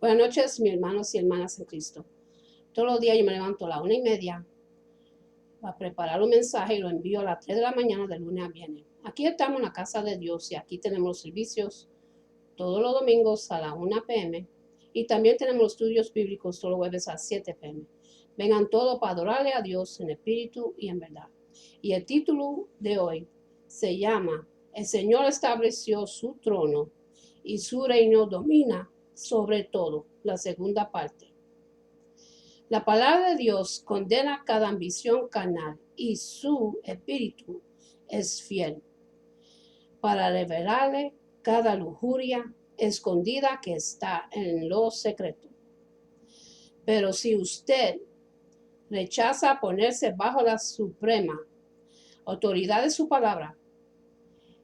Buenas noches, mis hermanos y hermanas en Cristo. Todos los días yo me levanto a las 1:30 a preparar un mensaje y lo envío a las 3 de la mañana de lunes a viernes. Aquí estamos en la casa de Dios y aquí tenemos los servicios todos los domingos a las 1 p.m. y también tenemos los estudios bíblicos todos los jueves a 7 p.m. Vengan todos para adorarle a Dios en espíritu y en verdad. Y el título de hoy se llama El Señor estableció su trono y su reino domina sobre todo, la segunda parte. La palabra de Dios condena cada ambición carnal y su espíritu es fiel para revelarle cada lujuria escondida que está en lo secreto. Pero si usted rechaza ponerse bajo la suprema autoridad de su palabra,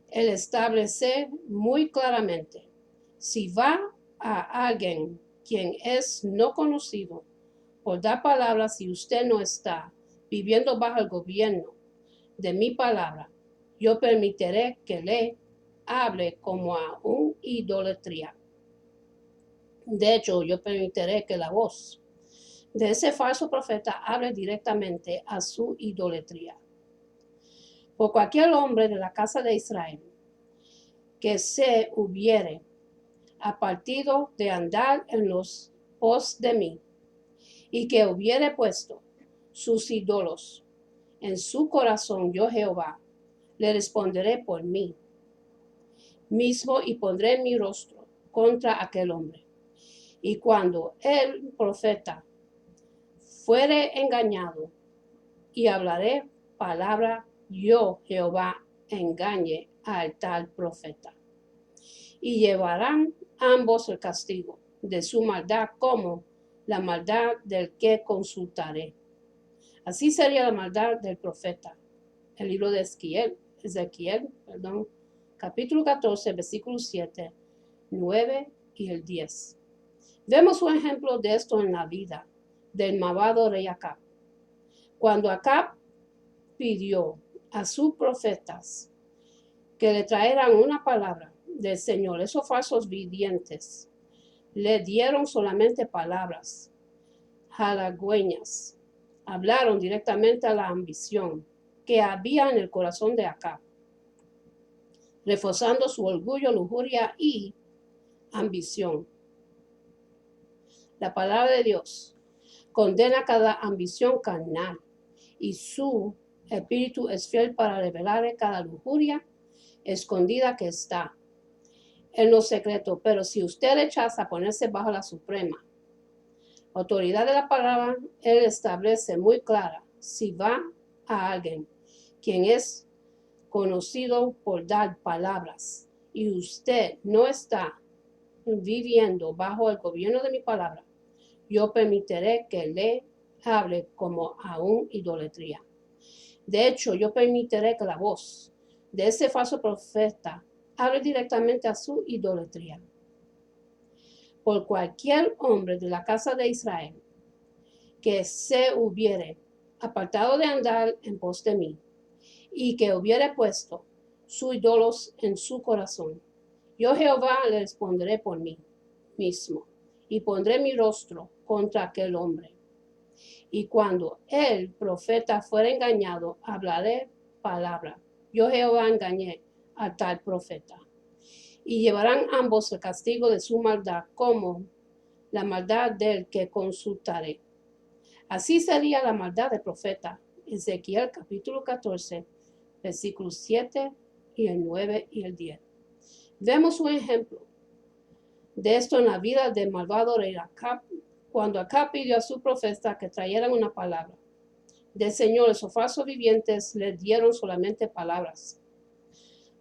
él establece muy claramente, si va a alguien quien es no conocido por dar palabras, si usted no está viviendo bajo el gobierno de mi palabra, yo permitiré que le hable como a un idolatría. De hecho, yo permitiré que la voz de ese falso profeta hable directamente a su idolatría. Por cualquier hombre de la casa de Israel que se hubiere apartado de andar en los pos de mí y que hubiere puesto sus ídolos en su corazón, yo Jehová, le responderé por mí mismo y pondré mi rostro contra aquel hombre. Y cuando el profeta fuere engañado y hablaré palabra, yo Jehová engañe al tal profeta. Y llevarán ambos el castigo de su maldad como la maldad del que consultaré. Así sería la maldad del profeta. El libro de Ezequiel, capítulo 14, versículos 7, 9 y el 10. Vemos un ejemplo de esto en la vida del malvado rey Acab. Cuando Acab pidió a sus profetas que le trajeran una palabra del Señor, esos falsos videntes le dieron solamente palabras halagüeñas. Hablaron directamente a la ambición que había en el corazón de Acab, reforzando su orgullo, lujuria y ambición. La palabra de Dios condena cada ambición carnal y su espíritu es fiel para revelar cada lujuria escondida que está en lo secreto. Pero si usted rechaza ponerse bajo la suprema autoridad de la palabra, él establece muy clara, si va a alguien quien es conocido por dar palabras y usted no está viviendo bajo el gobierno de mi palabra, yo permitiré que le hable como a un idolatría. De hecho, yo permitiré que la voz de ese falso profeta hable directamente a su idolatría. Por cualquier hombre de la casa de Israel que se hubiere apartado de andar en pos de mí y que hubiere puesto sus ídolos en su corazón, yo Jehová le responderé por mí mismo y pondré mi rostro contra aquel hombre. Y cuando el profeta fuera engañado, hablaré palabra. Yo Jehová engañé a tal profeta. Y llevarán ambos el castigo de su maldad como la maldad del que consultaré. Así sería la maldad del profeta. Ezequiel capítulo 14, versículos 7 y el 9 y el 10. Vemos un ejemplo de esto en la vida del malvado rey Acab, cuando Acab pidió a su profeta que trajeran una palabra del Señor. Esos falsos vivientes le dieron solamente palabras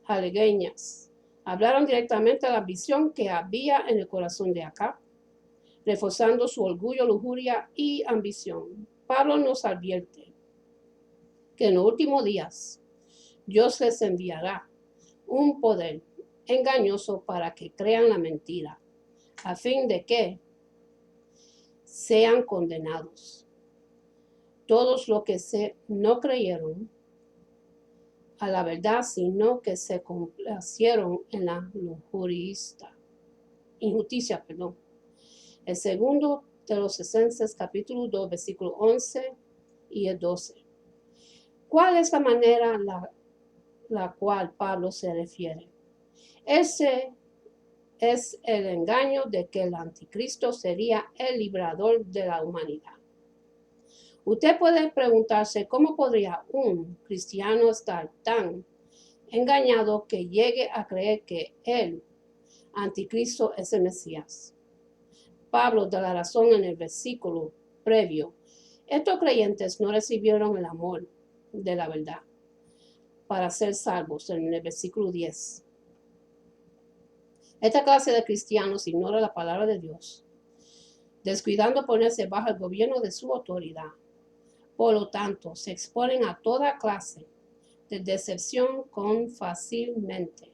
halagüeñas. Hablaron directamente a la visión que había en el corazón de Acab, reforzando su orgullo, lujuria y ambición. Pablo nos advierte que en los últimos días Dios les enviará un poder engañoso para que crean la mentira, a fin de que sean condenados todos los que no creyeron a la verdad, sino que se complacieron en la injusticia. El segundo de los Tesalonicenses, capítulo 2, versículo 11 y el 12. ¿Cuál es la manera la cual Pablo se refiere? Ese es el engaño de que el anticristo sería el liberador de la humanidad. Usted puede preguntarse cómo podría un cristiano estar tan engañado que llegue a creer que el anticristo es el Mesías. Pablo da la razón en el versículo previo. Estos creyentes no recibieron el amor de la verdad para ser salvos en el versículo 10. Esta clase de cristianos ignora la palabra de Dios, descuidando ponerse bajo el gobierno de su autoridad. Por lo tanto, se exponen a toda clase de decepción con fácilmente,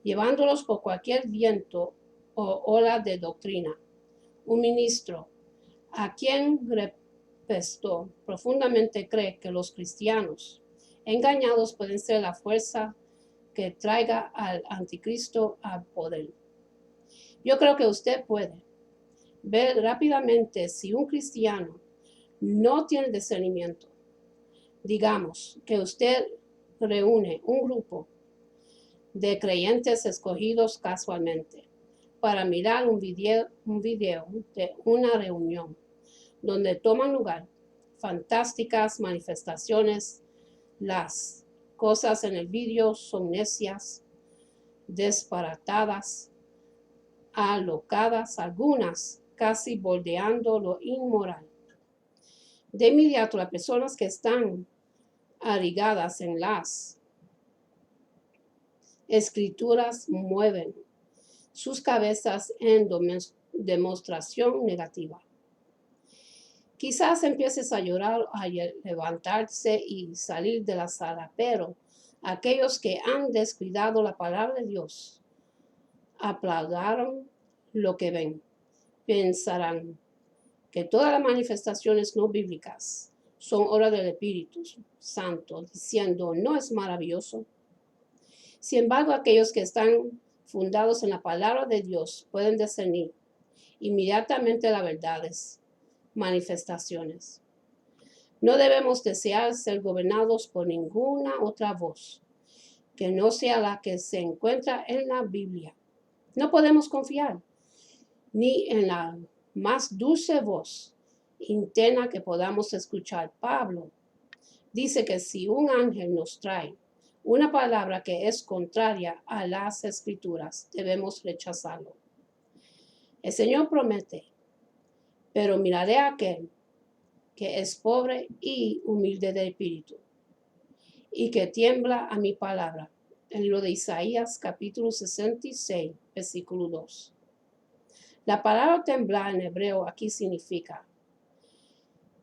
llevándolos por cualquier viento o ola de doctrina. Un ministro a quien respetó profundamente cree que los cristianos engañados pueden ser la fuerza que traiga al anticristo al poder. Yo creo que usted puede ver rápidamente si un cristiano no tiene discernimiento. Digamos que usted reúne un grupo de creyentes escogidos casualmente para mirar un video de una reunión donde toman lugar fantásticas manifestaciones. Las cosas en el video son necias, disparatadas, alocadas, algunas casi bordeando lo inmoral. De inmediato, las personas que están arraigadas en las escrituras mueven sus cabezas en demostración negativa. Quizás empieces a llorar, a levantarse y salir de la sala, pero aquellos que han descuidado la palabra de Dios aplaudirán lo que ven. Pensarán que todas las manifestaciones no bíblicas son obra del Espíritu Santo, diciendo, ¿no es maravilloso? Sin embargo, aquellos que están fundados en la palabra de Dios pueden discernir inmediatamente las verdades, manifestaciones. No debemos desear ser gobernados por ninguna otra voz que no sea la que se encuentra en la Biblia. No podemos confiar ni en la más dulce voz interna que podamos escuchar. Pablo dice que si un ángel nos trae una palabra que es contraria a las escrituras, debemos rechazarlo. El Señor promete, pero miraré a aquel que es pobre y humilde de espíritu y que tiembla a mi palabra. En lo de Isaías capítulo 66, versículo 2. La palabra temblar en hebreo aquí significa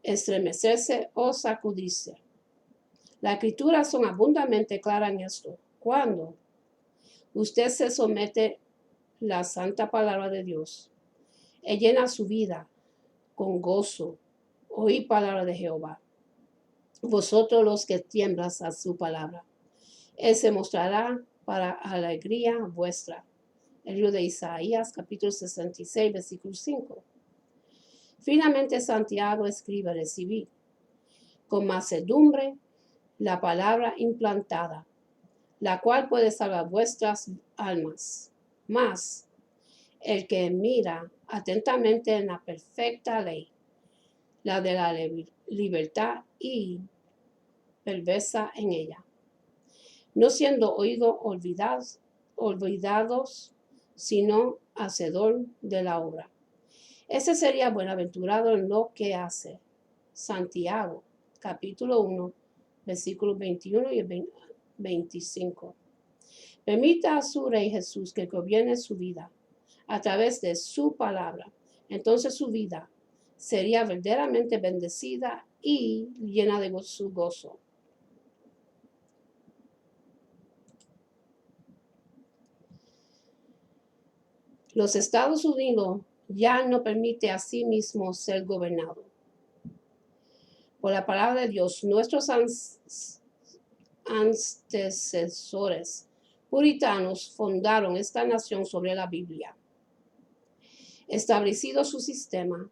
estremecerse o sacudirse. Las escrituras son abundantemente claras en esto. Cuando usted se somete a la santa palabra de Dios, Él llena su vida con gozo. Oí palabra de Jehová. Vosotros los que tiemblas a su palabra. Él se mostrará para alegría vuestra. El libro de Isaías, capítulo 66, versículo 5. Finalmente Santiago escribe, recibid con mansedumbre la palabra implantada, la cual puede salvar vuestras almas. Mas el que mira atentamente en la perfecta ley, la de la libertad, y perversa en ella, no siendo oído olvidados, sino hacedor de la obra. Ese sería bienaventurado en lo que hace. Santiago, capítulo 1, versículos 21 y 25. Permita a su Rey Jesús que gobierne su vida a través de su palabra. Entonces su vida sería verdaderamente bendecida y llena de su gozo. Los Estados Unidos ya no permite a sí mismo ser gobernado por la palabra de Dios. Nuestros antecesores puritanos fundaron esta nación sobre la Biblia. establecido su sistema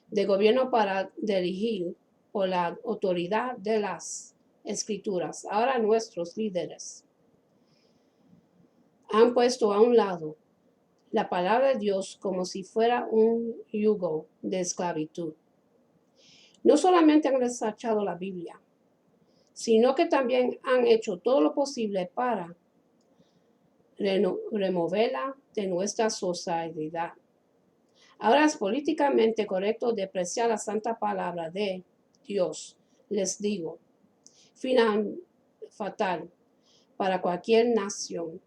de gobierno para dirigir por la autoridad de las Escrituras. Ahora nuestros líderes han puesto a un lado la palabra de Dios como si fuera un yugo de esclavitud. No solamente han rechazado la Biblia, sino que también han hecho todo lo posible para removerla de nuestra sociedad. Ahora es políticamente correcto despreciar la santa palabra de Dios. Les digo, final fatal para cualquier nación.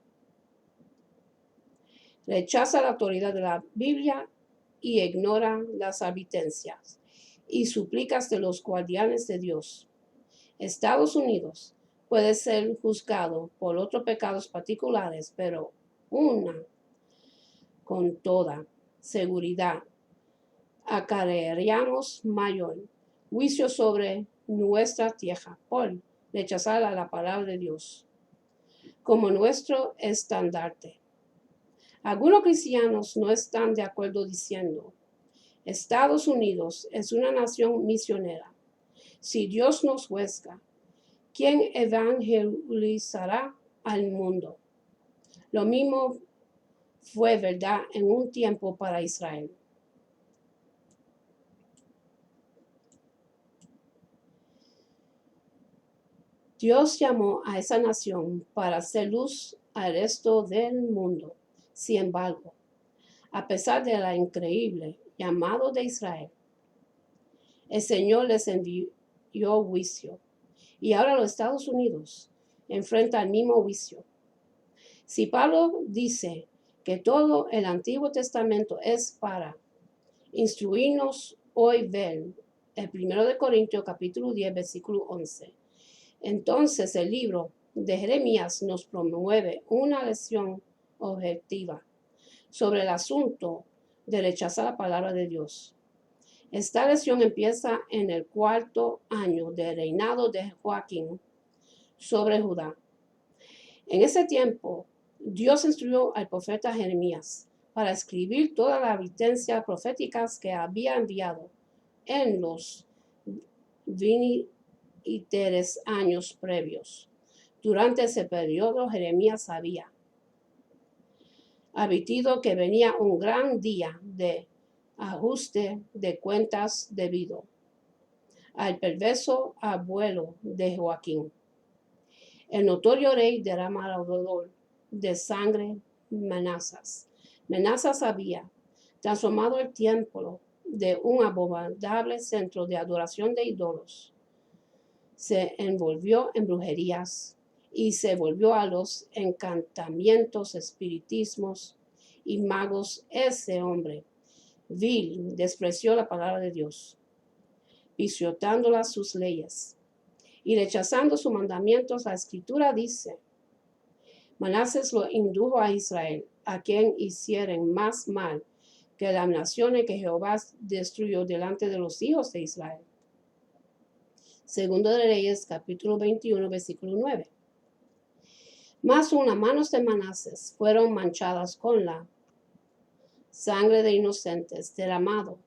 Rechaza la autoridad de la Biblia y ignora las advertencias y súplicas de los guardianes de Dios. Estados Unidos puede ser juzgado por otros pecados particulares, pero con toda seguridad acarrearíamos mayor juicio sobre nuestra tierra por rechazar a la palabra de Dios como nuestro estandarte. Algunos cristianos no están de acuerdo diciendo, Estados Unidos es una nación misionera. Si Dios nos juzga, ¿quién evangelizará al mundo? Lo mismo fue verdad en un tiempo para Israel. Dios llamó a esa nación para hacer luz al resto del mundo. Sin embargo, a pesar de la increíble llamado de Israel, el Señor les envió juicio. Y ahora los Estados Unidos enfrentan el mismo juicio. Si Pablo dice que todo el Antiguo Testamento es para instruirnos hoy ver el 1 Corintios capítulo 10 versículo 11, entonces el libro de Jeremías nos promueve una lección objetiva sobre el asunto de rechazar la palabra de Dios. Esta lección empieza en el 4º año del reinado de Joaquín sobre Judá. En ese tiempo, Dios instruyó al profeta Jeremías para escribir todas las advertencias proféticas que había enviado en los 23 años previos. Durante ese periodo, Jeremías había advertido que venía un gran día de ajuste de cuentas debido al perverso abuelo de Joaquín, el notorio rey derramador de sangre Manasas. Manasas había transformado el templo de un abominable centro de adoración de ídolos. Se envolvió en brujerías y se volvió a los encantamientos, espiritismos y magos. Ese hombre vil despreció la palabra de Dios, pisoteándola sus leyes y rechazando sus mandamientos. La escritura dice, Manasés lo indujo a Israel, a quien hicieron más mal que las naciones que Jehová destruyó delante de los hijos de Israel. Segundo de Reyes, capítulo 21, versículo 9. Mas unas manos de Manasés fueron manchadas con la sangre de inocentes derramado.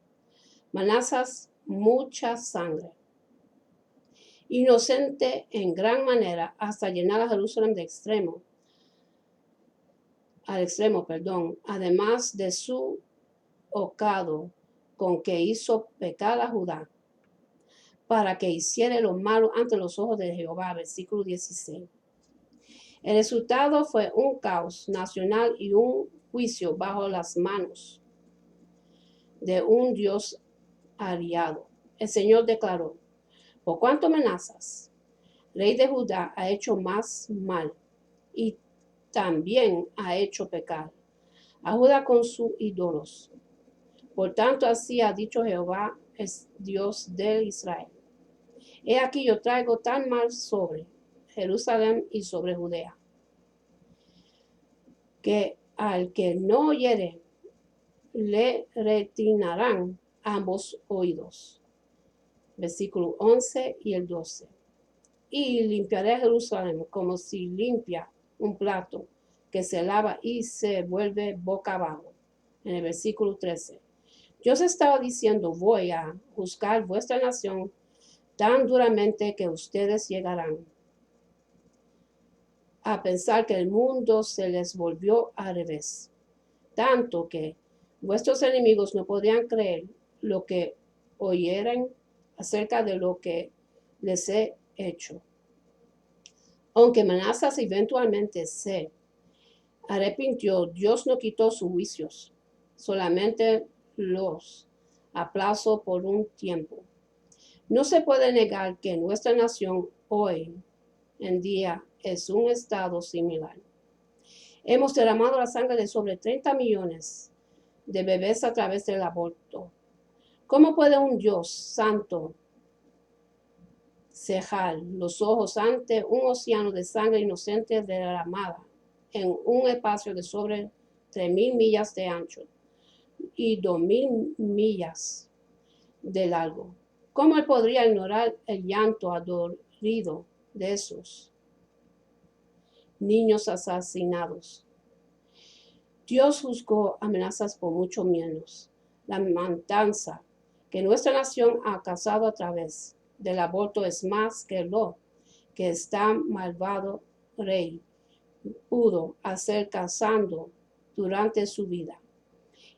Manasés, mucha sangre. Inocente en gran manera, hasta llenar a Jerusalén al extremo, además de su ocado con que hizo pecar a Judá, para que hiciera lo malo ante los ojos de Jehová. Versículo 16. El resultado fue un caos nacional y un juicio bajo las manos de un Dios aliado. El Señor declaró, por cuanto Manasés, rey de Judá, ha hecho más mal y también ha hecho pecar a Judá con sus ídolos. Por tanto, así ha dicho Jehová, es Dios de Israel. He aquí yo traigo tan mal sobre Jerusalén y sobre Judea, que al que no oyere le retinarán ambos oídos. Versículo 11 y el 12. Y limpiaré Jerusalén como si limpia un plato que se lava y se vuelve boca abajo. en el versículo 13. Yo os estaba diciendo, voy a juzgar vuestra nación tan duramente que ustedes llegarán a pensar que el mundo se les volvió al revés, tanto que vuestros enemigos no podían creer lo que oyeran acerca de lo que les he hecho. Aunque Manasés eventualmente se arrepintió, Dios no quitó sus juicios, solamente los aplazó por un tiempo. No se puede negar que nuestra nación hoy en día es un estado similar. Hemos derramado la sangre de sobre 30 millones de bebés a través del aborto. ¿Cómo puede un Dios santo cejar los ojos ante un océano de sangre inocente derramada en un espacio de sobre 3,000 millas de ancho y 2,000 millas de largo? ¿Cómo él podría ignorar el llanto adolorido de esos niños asesinados? Dios juzgó amenazas por mucho menos. La matanza que nuestra nación ha causado a través del aborto es más que lo que este malvado rey pudo hacer causando durante su vida.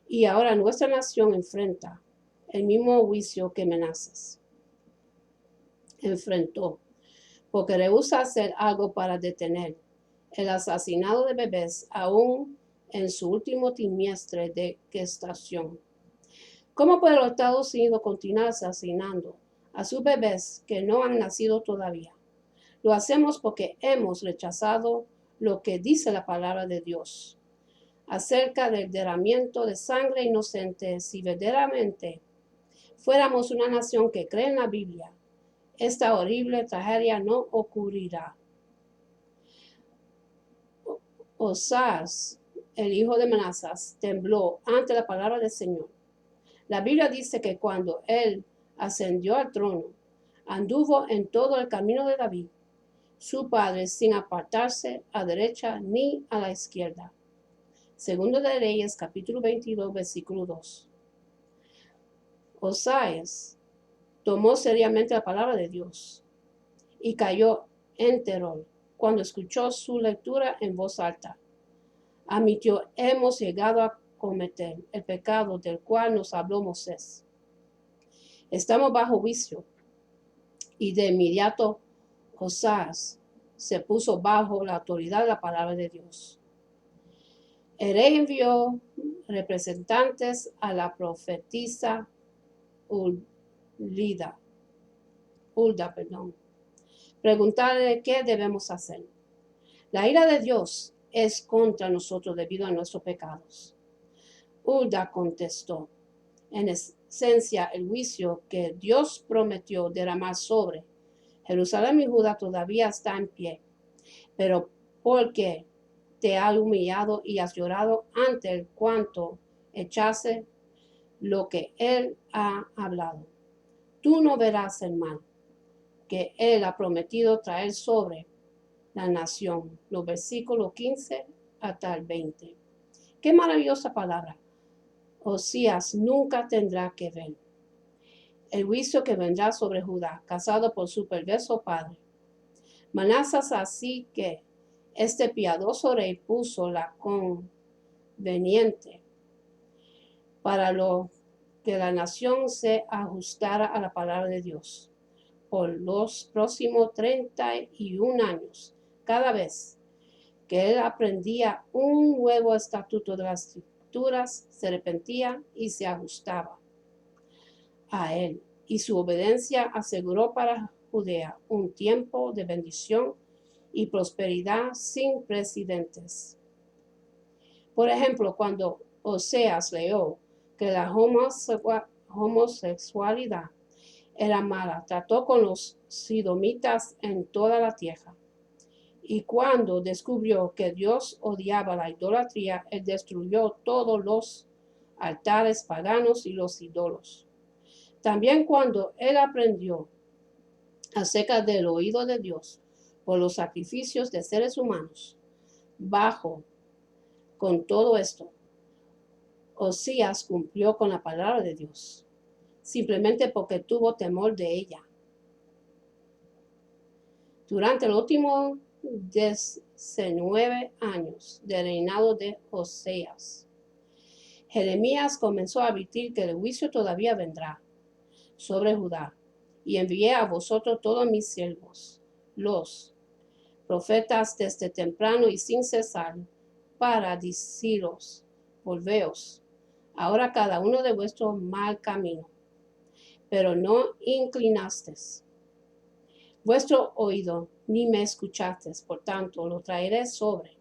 Y ahora nuestra nación enfrenta el mismo juicio que Manasés enfrentó, porque rehúsa hacer algo para detener el asesinato de bebés aún en su último trimestre de gestación. ¿Cómo puede los Estados Unidos continuar asesinando a sus bebés que no han nacido todavía? Lo hacemos porque hemos rechazado lo que dice la palabra de Dios acerca del derramamiento de sangre inocente. Si verdaderamente fuéramos una nación que cree en la Biblia, esta horrible tragedia no ocurrirá. Osías, el hijo de Manasés, tembló ante la palabra del Señor. La Biblia dice que cuando él ascendió al trono, anduvo en todo el camino de David, su padre, sin apartarse a derecha ni a la izquierda. Segundo de Reyes, capítulo 22, versículo 2. Osías tomó seriamente la palabra de Dios y cayó en terror cuando escuchó su lectura en voz alta. Admitió, hemos llegado a cometer el pecado del cual nos habló Moisés. Estamos bajo juicio. Y de inmediato Osías se puso bajo la autoridad de la palabra de Dios. El rey envió representantes a la profetisa Hulda, preguntarle qué debemos hacer. La ira de Dios es contra nosotros debido a nuestros pecados. Hulda contestó, en esencia, el juicio que Dios prometió derramar sobre Jerusalén y Judá todavía está en pie, pero porque te has humillado y has llorado ante el cuanto echase lo que él ha hablado. Tú no verás el mal que él ha prometido traer sobre la nación. Los versículos 15 hasta el 20. Qué maravillosa palabra. Osías nunca tendrá que ver el juicio que vendrá sobre Judá, casado por su perverso padre. Manasés, así que este piadoso rey puso la conveniente para lo que la nación se ajustara a la palabra de Dios. Por los próximos 31 años, cada vez que él aprendía un nuevo estatuto de las escrituras, se arrepentía y se ajustaba a él, y su obediencia aseguró para Judea un tiempo de bendición y prosperidad sin precedentes. Por ejemplo, cuando Oseas leyó que la homosexualidad era mala, trató con los sidomitas en toda la tierra. Y cuando descubrió que Dios odiaba la idolatría, él destruyó todos los altares paganos y los ídolos. También cuando él aprendió acerca del oído de Dios por los sacrificios de seres humanos, bajo con todo esto, Osías cumplió con la palabra de Dios, simplemente porque tuvo temor de ella. Durante los últimos 19 años del reinado de Oseas, Jeremías comenzó a advertir que el juicio todavía vendrá sobre Judá, y envié a vosotros todos mis siervos, los profetas desde temprano y sin cesar, para deciros, volveos ahora cada uno de vuestro mal camino, pero no inclinasteis vuestro oído, ni me escuchasteis, por tanto lo traeré sobre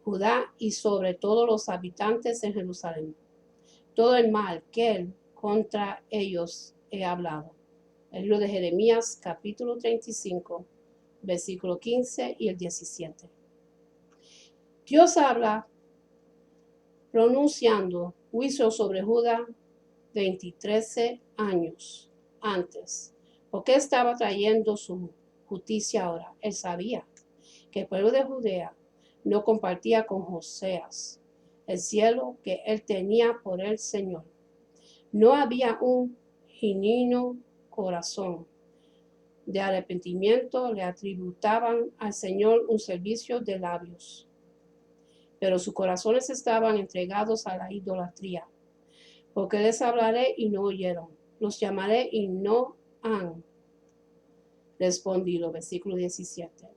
Judá y sobre todos los habitantes de Jerusalén, todo el mal que contra ellos he hablado. El libro de Jeremías, capítulo 35, versículo 15 y el 17. Dios habla pronunciando juicio sobre Judá 23 años antes. ¿Por qué estaba trayendo su justicia ahora? Él sabía que el pueblo de Judea no compartía con Oseas el cielo que él tenía por el Señor. No había un genuino corazón de arrepentimiento, le atributaban al Señor un servicio de labios, pero sus corazones estaban entregados a la idolatría. Porque les hablaré y no oyeron, los llamaré y no han respondido. Versículo 17.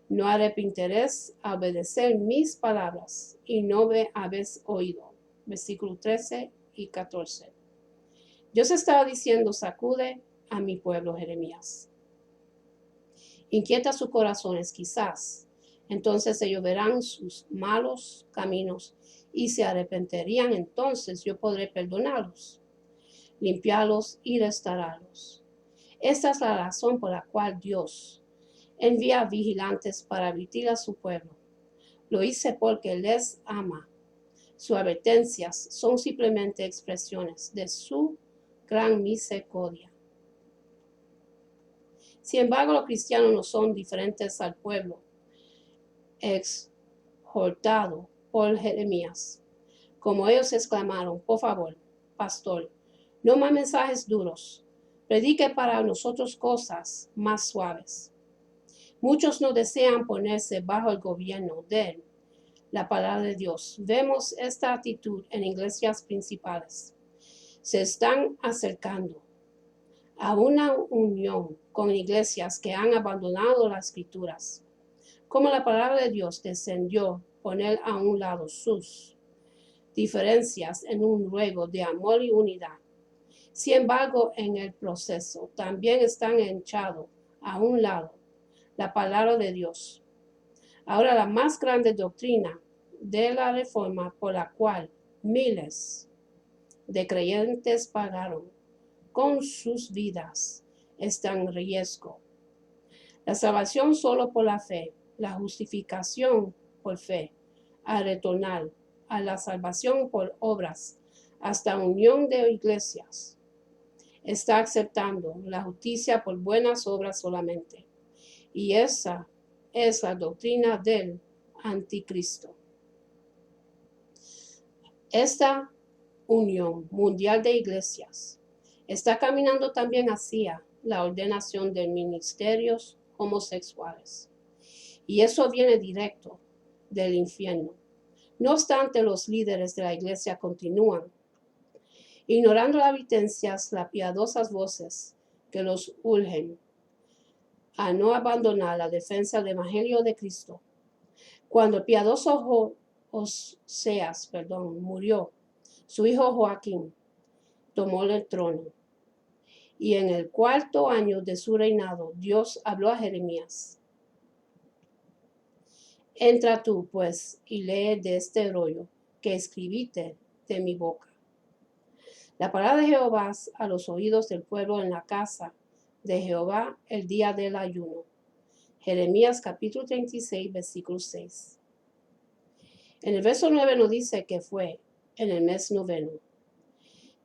No arrepentiréis a obedecer mis palabras y no me habéis oído. Versículo 13 y 14. Dios estaba diciendo, sacude a mi pueblo, Jeremías. Inquieta sus corazones, quizás. Entonces ellos verán sus malos caminos y se arrepentirían. Entonces yo podré perdonarlos, limpiarlos y restaurarlos. Esta es la razón por la cual Dios envía vigilantes para advertir a su pueblo. Lo hice porque les ama. Sus advertencias son simplemente expresiones de su gran misericordia. Sin embargo, los cristianos no son diferentes al pueblo exhortado por Jeremías. Como ellos exclamaron, por favor, pastor, no más mensajes duros. Predique para nosotros cosas más suaves. Muchos no desean ponerse bajo el gobierno de la palabra de Dios. Vemos esta actitud en iglesias principales. Se están acercando a una unión con iglesias que han abandonado las escrituras. Como la palabra de Dios descendió poner a un lado sus diferencias en un ruego de amor y unidad. Sin embargo, en el proceso también están echando a un lado la palabra de Dios. Ahora la más grande doctrina de la reforma por la cual miles de creyentes pagaron con sus vidas está en riesgo. La salvación solo por la fe, la justificación por fe, a retornar a la salvación por obras, hasta unión de iglesias, está aceptando la justicia por buenas obras solamente. Y esa es la doctrina del anticristo. Esta unión mundial de iglesias está caminando también hacia la ordenación de ministerios homosexuales. Y eso viene directo del infierno. No obstante, los líderes de la iglesia continúan ignorando las advertencias, las piadosas voces que los urgen a no abandonar la defensa del evangelio de Cristo. Cuando el piadoso Oseas murió, su hijo Joaquín tomó el trono. Y en el 4º año de su reinado, Dios habló a Jeremías. Entra tú, pues, y lee de este rollo que escribiste de mi boca. La palabra de Jehová a los oídos del pueblo en la casa de Jehová el día del ayuno. Jeremías capítulo 36, versículo 6. En el verso 9 nos dice que fue en el mes noveno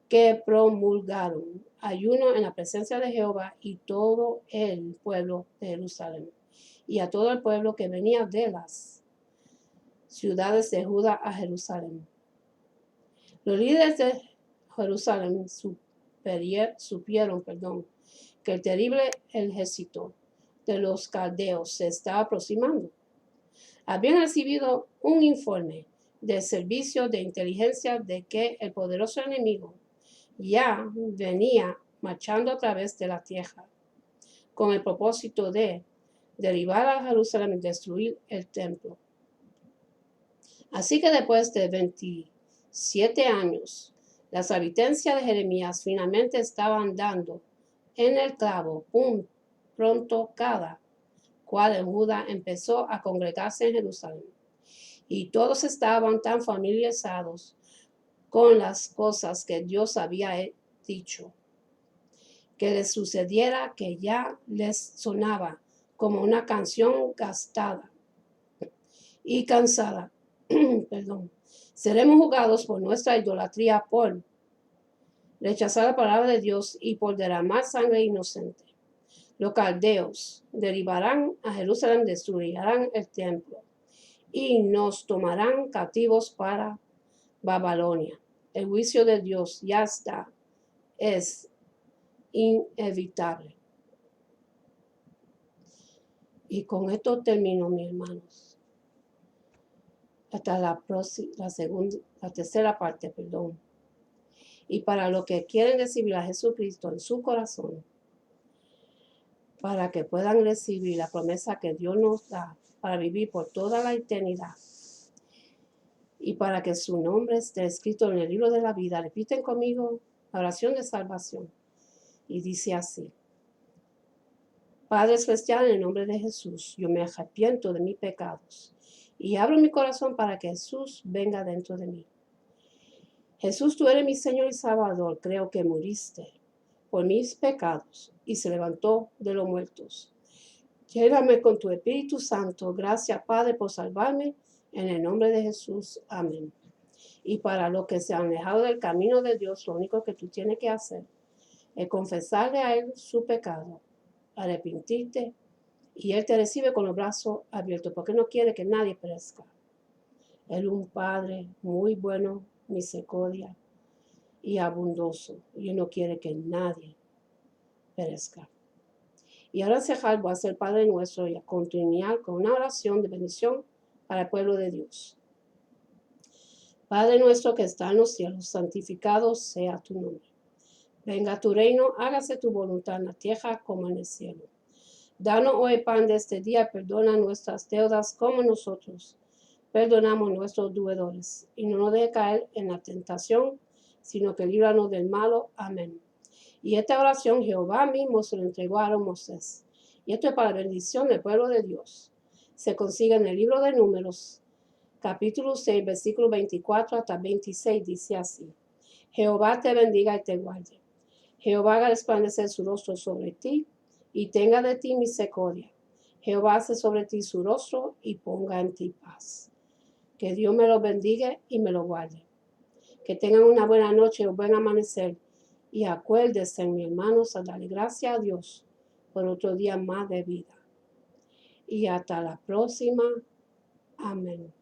que promulgaron ayuno en la presencia de Jehová y todo el pueblo de Jerusalén, y a todo el pueblo que venía de las ciudades de Judá a Jerusalén. Los líderes de Jerusalén supieron que el terrible ejército de los caldeos se estaba aproximando. Habían recibido un informe del servicio de inteligencia de que el poderoso enemigo ya venía marchando a través de la tierra con el propósito de derribar a Jerusalén y destruir el templo. Así que después de 27 años, las advertencias de Jeremías finalmente estaban dando en el clavo. Pronto cada cual en Judá empezó a congregarse en Jerusalén, y todos estaban tan familiarizados con las cosas que Dios había dicho, que les sucediera que ya les sonaba como una canción gastada y cansada. Seremos juzgados por nuestra idolatría, por rechazar la palabra de Dios y por derramar sangre inocente. Los caldeos derribarán a Jerusalén, destruirán el templo y nos tomarán cautivos para Babilonia. El juicio de Dios ya está, es inevitable. Y con esto termino, mis hermanos. Hasta la tercera parte. Y para los que quieren recibir a Jesucristo en su corazón, para que puedan recibir la promesa que Dios nos da para vivir por toda la eternidad, y para que su nombre esté escrito en el libro de la vida, repiten conmigo la oración de salvación. Y dice así: Padre celestial, en el nombre de Jesús, yo me arrepiento de mis pecados y abro mi corazón para que Jesús venga dentro de mí. Jesús, tú eres mi Señor y Salvador. Creo que muriste por mis pecados y se levantó de los muertos. Lléname con tu Espíritu Santo. Gracias, Padre, por salvarme. En el nombre de Jesús. Amén. Y para los que se han alejado del camino de Dios, lo único que tú tienes que hacer es confesarle a Él su pecado, arrepentirte, y Él te recibe con los brazos abiertos, porque no quiere que nadie perezca. Él es un Padre muy bueno, misericordia y abundoso, y Él no quiere que nadie perezca. Y ahora voy a ser Padre nuestro y a continuar con una oración de bendición para el pueblo de Dios. Padre nuestro que está en los cielos, santificado sea tu nombre. Venga tu reino, hágase tu voluntad en la tierra como en el cielo. Danos hoy el pan de este día, perdona nuestras deudas como nosotros perdonamos nuestros deudores. Y no nos dejes caer en la tentación, sino que líbranos del malo. Amén. Y esta oración Jehová mismo se lo entregó a Moisés. Y esto es para la bendición del pueblo de Dios. Se consigue en el libro de Números, capítulo 6, versículo 24 hasta 26, dice así: Jehová te bendiga y te guarde. Jehová haga resplandecer su rostro sobre ti y tenga de ti misericordia. Jehová hace sobre ti su rostro y ponga en ti paz. Que Dios me lo bendiga y me lo guarde. Que tengan una buena noche o buen amanecer. Y acuérdense, mis hermanos, a darle gracias a Dios por otro día más de vida. Y hasta la próxima. Amén.